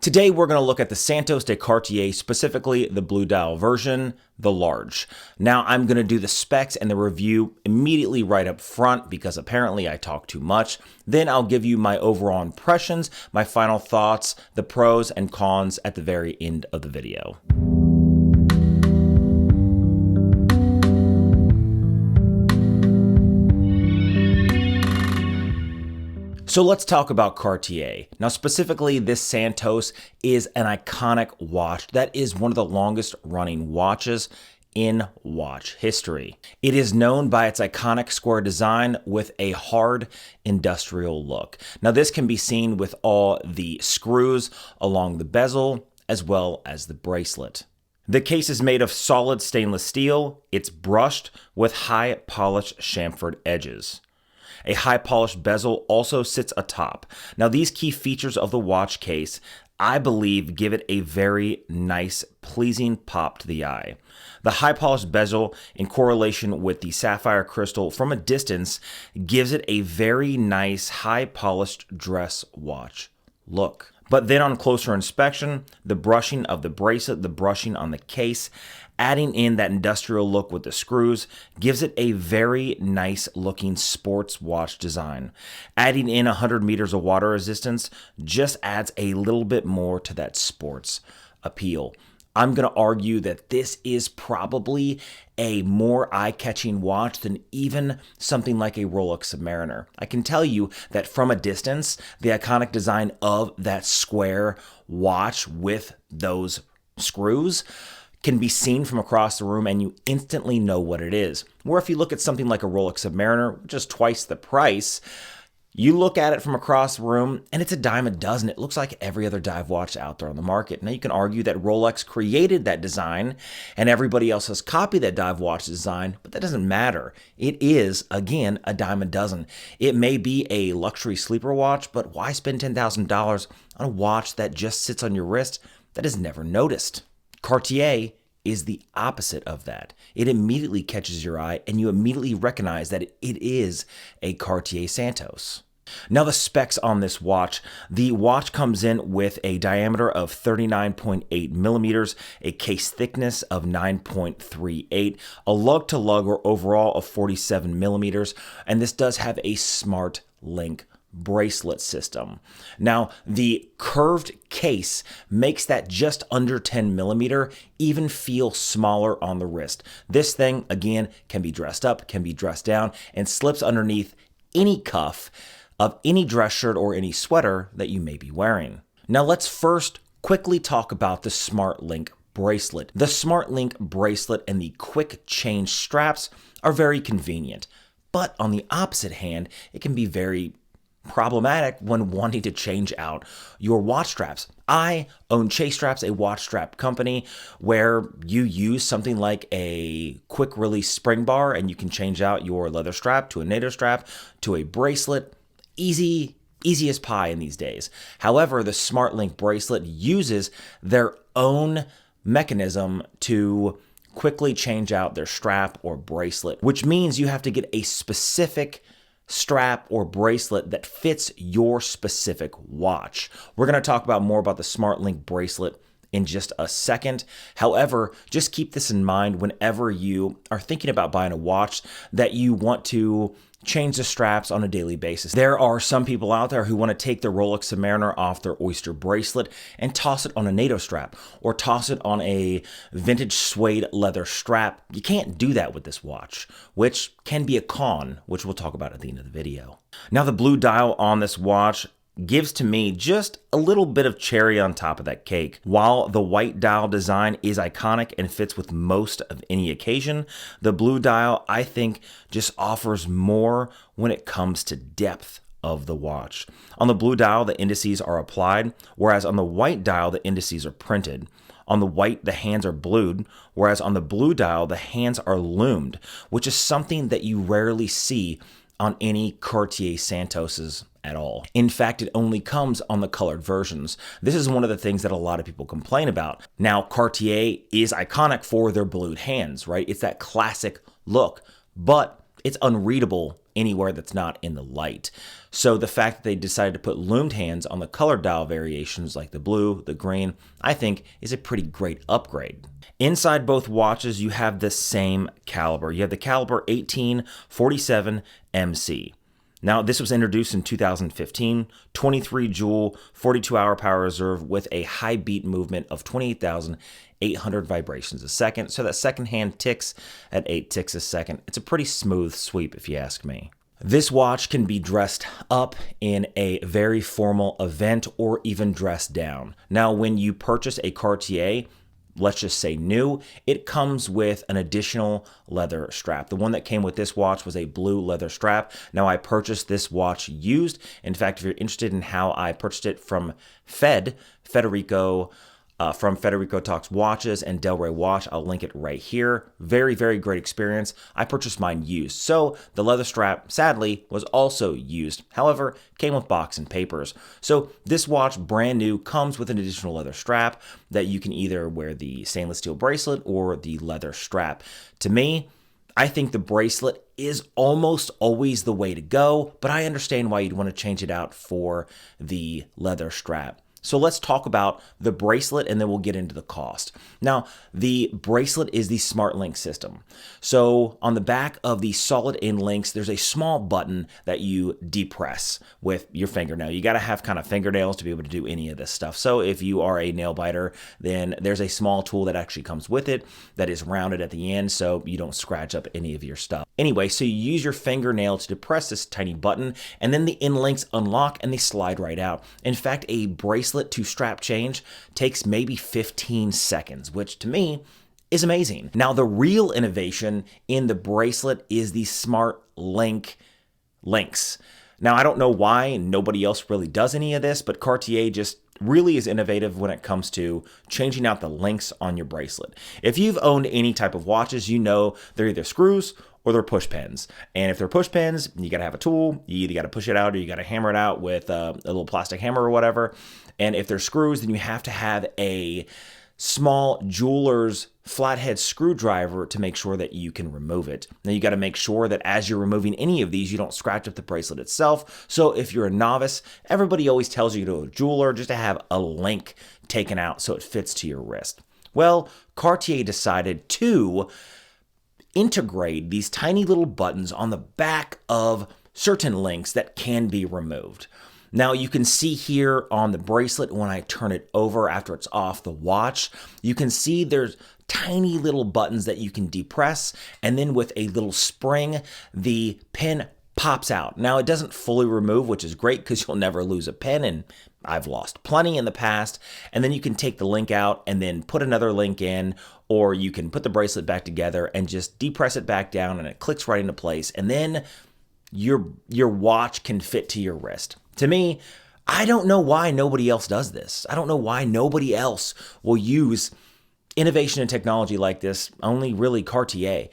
Today we're going to look at the Santos de Cartier, specifically the blue dial version, the large. Now I'm going to do the specs and the review immediately right up front because apparently I talk too much. Then I'll give you my overall impressions, my final thoughts, the pros and cons at the very end of the video. So let's talk about Cartier. Now specifically, this Santos is an iconic watch that is one of the longest running watches in watch history. It is known by its iconic square design with a hard industrial look. Now this can be seen with all the screws along the bezel as well as the bracelet. The case is made of solid stainless steel. It's brushed with high polished chamfered edges. A high polished bezel also sits atop. Now these key features of the watch case, I believe, give it a very nice, pleasing pop to the eye. The high polished bezel in correlation with the sapphire crystal from a distance gives it a very nice, high polished dress watch look. But then on closer inspection, the brushing of the bracelet, the brushing on the case, adding in that industrial look with the screws gives it a very nice looking sports watch design. Adding in 100 meters of water resistance just adds a little bit more to that sports appeal. I'm going to argue that this is probably a more eye-catching watch than even something like a Rolex Submariner. I can tell you that from a distance, the iconic design of that square watch with those screws can be seen from across the room and you instantly know what it is. Where if you look at something like a Rolex Submariner, which is twice the price, you look at it from across the room and it's a dime a dozen. It looks like every other dive watch out there on the market. Now you can argue that Rolex created that design and everybody else has copied that dive watch design, but that doesn't matter. It is, again, a dime a dozen. It may be a luxury sleeper watch, but why spend $10,000 on a watch that just sits on your wrist that is never noticed? Cartier is the opposite of that. It immediately catches your eye and you immediately recognize that it is a Cartier Santos. Now the specs on this watch. The watch comes in with a diameter of 39.8 millimeters, a case thickness of 9.38, a lug-to-lug or overall of 47 millimeters, and this does have a smart link bracelet system. Now, the curved case makes that just under 10 millimeter even feel smaller on the wrist. This thing, again, can be dressed up, can be dressed down, and slips underneath any cuff of any dress shirt or any sweater that you may be wearing. Now, let's first quickly talk about the Smart Link bracelet. The Smart Link bracelet and the quick change straps are very convenient, but on the opposite hand, it can be very problematic when wanting to change out your watch straps. I own Chase Straps, a watch strap company where you use something like a quick release spring bar and you can change out your leather strap to a NATO strap to a bracelet. Easy as pie in these days. However, the Smart Link bracelet uses their own mechanism to quickly change out their strap or bracelet, which means you have to get a specific strap or bracelet that fits your specific watch. We're going to talk about more about the Smart Link bracelet in just a second. However, just keep this in mind whenever you are thinking about buying a watch that you want to change the straps on a daily basis. There are some people out there who want to take the Rolex Submariner off their Oyster bracelet and toss it on a NATO strap or toss it on a vintage suede leather strap. You can't do that with this watch, which can be a con, which we'll talk about at the end of the video. Now, the blue dial on this watch gives to me just a little bit of cherry on top of that cake. While the white dial design is iconic and fits with most of any occasion, the blue dial, I think, just offers more when it comes to depth of the watch. On the blue dial, the indices are applied, whereas on the white dial, the indices are printed. On the white, the hands are blued, whereas on the blue dial, the hands are loomed, which is something that you rarely see on any Cartier Santoses at all. In fact, it only comes on the colored versions. This is one of the things that a lot of people complain about. Now, Cartier is iconic for their blued hands, right? It's that classic look, but it's unreadable anywhere that's not in the light. So the fact that they decided to put loomed hands on the color dial variations like the blue, the green, I think is a pretty great upgrade. Inside both watches, you have the same caliber. You have the caliber 1847 MC. Now, this was introduced in 2015, 23 joule, 42-hour power reserve with a high beat movement of 28,800 vibrations a second. So that second hand ticks at 8 ticks a second. It's a pretty smooth sweep if you ask me. This watch can be dressed up in a very formal event or even dressed down. Now, when you purchase a Cartier, let's just say new, it comes with an additional leather strap. The one that came with this watch was a blue leather strap. Now, I purchased this watch used. In fact, if you're interested in how I purchased it from Federico Talks Watches and Delray Watch, I'll link it right here. Very, very great experience. I purchased mine used. So the leather strap, sadly, was also used. However, came with box and papers. So this watch, brand new, comes with an additional leather strap that you can either wear the stainless steel bracelet or the leather strap. To me, I think the bracelet is almost always the way to go, but I understand why you'd want to change it out for the leather strap. So let's talk about the bracelet and then we'll get into the cost. Now, the bracelet is the Smart Link system. So on the back of the solid in links, there's a small button that you depress with your fingernail. You got to have kind of fingernails to be able to do any of this stuff. So if you are a nail biter, then there's a small tool that actually comes with it that is rounded at the end so you don't scratch up any of your stuff. Anyway, so you use your fingernail to depress this tiny button and then the in links unlock and they slide right out. In fact, a bracelet to strap change takes maybe 15 seconds, which to me is amazing. Now, the real innovation in the bracelet is the Smart Link links. Now, I don't know why nobody else really does any of this, but Cartier just really is innovative when it comes to changing out the links on your bracelet. If you've owned any type of watches, you know they're either screws or they're push pins. And if they're push pins, you got to have a tool. You either got to push it out or you got to hammer it out with a little plastic hammer or whatever. And if they're screws, then you have to have a small jeweler's flathead screwdriver to make sure that you can remove it. Now you got to make sure that as you're removing any of these, you don't scratch up the bracelet itself. So if you're a novice, everybody always tells you to go to a jeweler just to have a link taken out so it fits to your wrist. Well, Cartier decided to integrate these tiny little buttons on the back of certain links that can be removed. Now you can see here on the bracelet when I turn it over after it's off the watch, you can see there's tiny little buttons that you can depress, and then with a little spring, the pin pops out. Now it doesn't fully remove, which is great because you'll never lose a pin, and I've lost plenty in the past. And then you can take the link out and then put another link in, or you can put the bracelet back together and just depress it back down and it clicks right into place. And then your watch can fit to your wrist. To me, I don't know why nobody else does this. I don't know why nobody else will use innovation and technology like this, only really Cartier.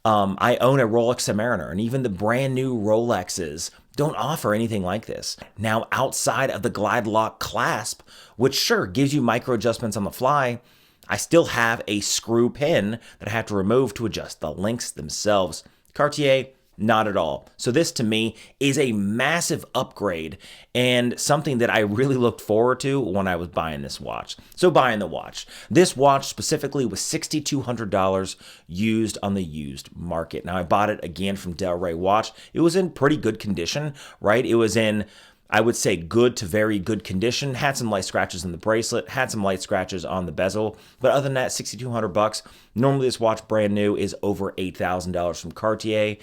I own a Rolex Submariner, and even the brand new Rolexes don't offer anything like this. Now, outside of the Glide Lock clasp, which sure gives you micro adjustments on the fly, I still have a screw pin that I have to remove to adjust the links themselves. Cartier, not at all. So this to me is a massive upgrade and something that I really looked forward to when I was buying this watch. So buying the watch. This watch specifically was $6,200 used on the used market. Now I bought it again from Delray Watch. It was in pretty good condition, right? It was in, I would say, good to very good condition. Had some light scratches in the bracelet, had some light scratches on the bezel, but other than that, $6,200. Normally this watch brand new is over $8,000 from Cartier.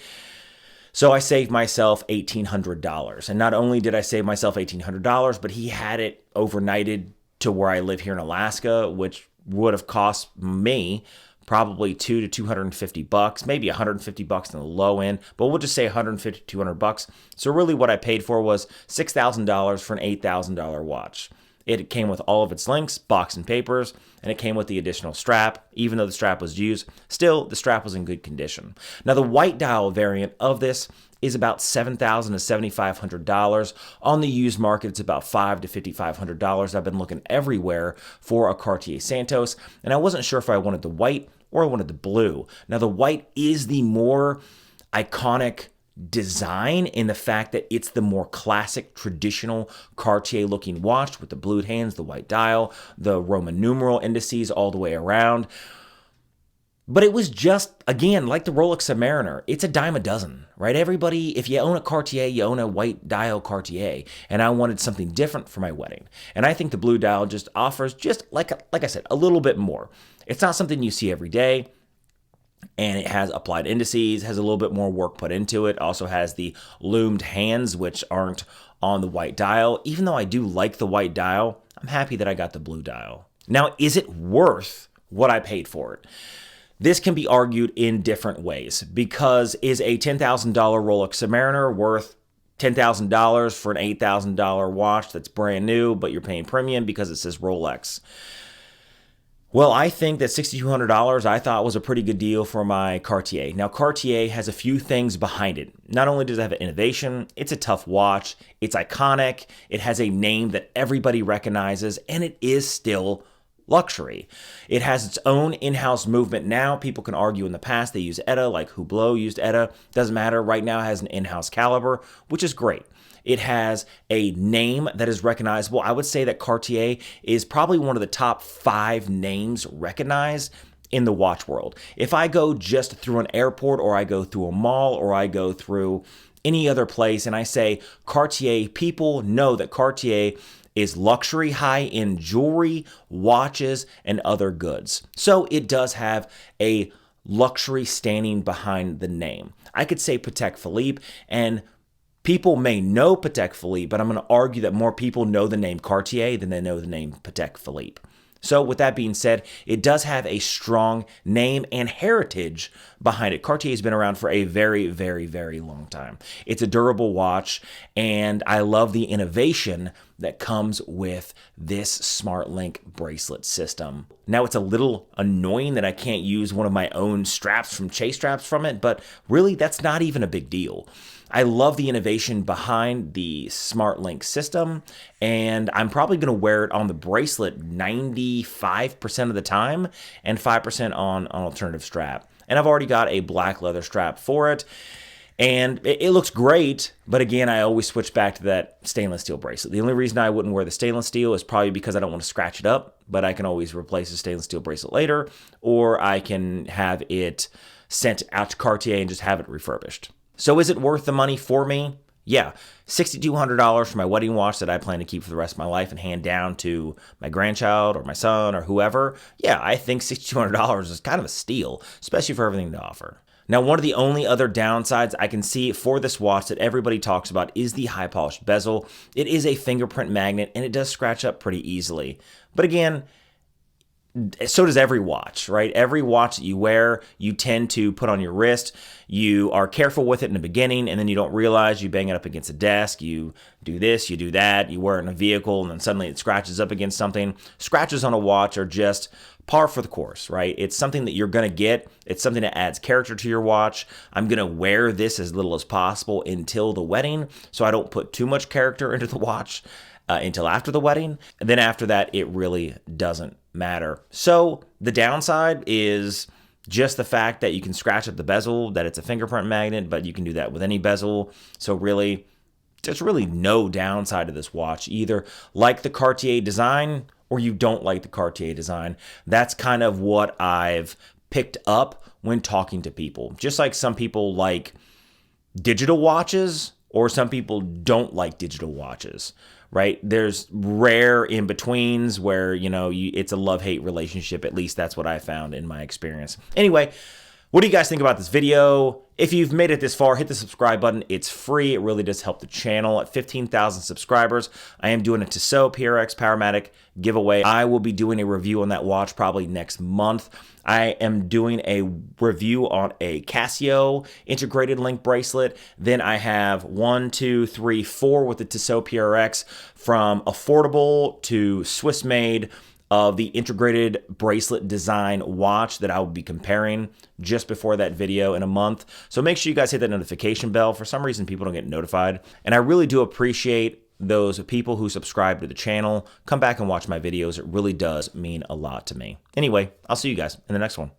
So I saved myself $1,800. And not only did I save myself $1,800, but he had it overnighted to where I live here in Alaska, which would have cost me probably $200 to $250, maybe $150 on the low end, but we'll just say $150 to $200. So really what I paid for was $6,000 for an $8,000 watch. It came with all of its links, box and papers, and it came with the additional strap. Even though the strap was used, still the strap was in good condition. Now the white dial variant of this is about $7,000 to $7,500. On the used market, it's about $5,000 to $5,500. I've been looking everywhere for a Cartier Santos, and I wasn't sure if I wanted the white or I wanted the blue. Now the white is the more iconic design in the fact that it's the more classic, traditional Cartier looking watch with the blued hands, the white dial, the Roman numeral indices all the way around. But it was just, again, like the Rolex Submariner, it's a dime a dozen, right? Everybody, if you own a Cartier, you own a white dial Cartier. And I wanted something different for my wedding. And I think the blue dial just offers just, like I said, a little bit more. It's not something you see every day. And it has applied indices, has a little bit more work put into it. Also has the loomed hands, which aren't on the white dial. Even though I do like the white dial, I'm happy that I got the blue dial. Now, is it worth what I paid for it? This can be argued in different ways, because is a $10,000 Rolex Submariner worth $10,000 for an $8,000 watch that's brand new, but you're paying premium because it says Rolex? Well, I think that $6,200 I thought was a pretty good deal for my Cartier. Now, Cartier has a few things behind it. Not only does it have innovation, it's a tough watch, it's iconic, it has a name that everybody recognizes, and it is still luxury. It has its own in-house movement now. People can argue in the past they use ETA, like Hublot used ETA. Doesn't matter. Right now it has an in-house caliber, which is great. It has a name that is recognizable. I would say that Cartier is probably one of the top 5 names recognized in the watch world. If I go just through an airport, or I go through a mall, or I go through any other place and I say Cartier, people know that Cartier is luxury, high-end jewelry, watches, and other goods. So it does have a luxury standing behind the name. I could say Patek Philippe, and people may know Patek Philippe, but I'm going to argue that more people know the name Cartier than they know the name Patek Philippe. So with that being said, it does have a strong name and heritage behind it. Cartier has been around for a very, very, very long time. It's a durable watch, and I love the innovation that comes with this Smart Link bracelet system. Now, it's a little annoying that I can't use one of my own straps from Chase straps from it, but really that's not even a big deal. I love the innovation behind the Smart Link system, and I'm probably going to wear it on the bracelet 95% of the time and 5% on an alternative strap. And I've already got a black leather strap for it, and it looks great, but again, I always switch back to that stainless steel bracelet. The only reason I wouldn't wear the stainless steel is probably because I don't want to scratch it up, but I can always replace the stainless steel bracelet later, or I can have it sent out to Cartier and just have it refurbished. So is it worth the money for me? Yeah, $6,200 for my wedding watch that I plan to keep for the rest of my life and hand down to my grandchild or my son or whoever. Yeah, I think $6,200 is kind of a steal, especially for everything to offer. Now, one of the only other downsides I can see for this watch that everybody talks about is the high polished bezel. It is a fingerprint magnet, and it does scratch up pretty easily. But again, so does every watch, right? Every watch that you wear, you tend to put on your wrist. You are careful with it in the beginning, and then you don't realize you bang it up against a desk. You do this, you do that. You wear it in a vehicle, and then suddenly it scratches up against something. Scratches on a watch are just par for the course, right? It's something that you're going to get. It's something that adds character to your watch. I'm going to wear this as little as possible until the wedding, so I don't put too much character into the watch until after the wedding. And then after that, it really doesn't matter. So the downside is just the fact that you can scratch up the bezel, that it's a fingerprint magnet, but you can do that with any bezel. So really, there's really no downside to this watch. Either like the Cartier design or you don't like the Cartier design. That's kind of what I've picked up when talking to people. Just like some people like digital watches, or some people don't like digital watches, right? There's rare in-betweens where, it's a love-hate relationship. At least that's what I found in my experience. Anyway, what do you guys think about this video? If you've made it this far, hit the subscribe button. It's free. It really does help the channel. At 15,000 subscribers, I am doing a Tissot PRX Powermatic giveaway. I will be doing a review on that watch probably next month. I am doing a review on a Casio integrated link bracelet. Then I have 1, 2, 3, 4 with the Tissot PRX, from affordable to Swiss made, of the integrated bracelet design watch that I will be comparing just before that video in a month. So make sure you guys hit that notification bell. For some reason, people don't get notified. And I really do appreciate those people who subscribe to the channel. Come back and watch my videos. It really does mean a lot to me. Anyway, I'll see you guys in the next one.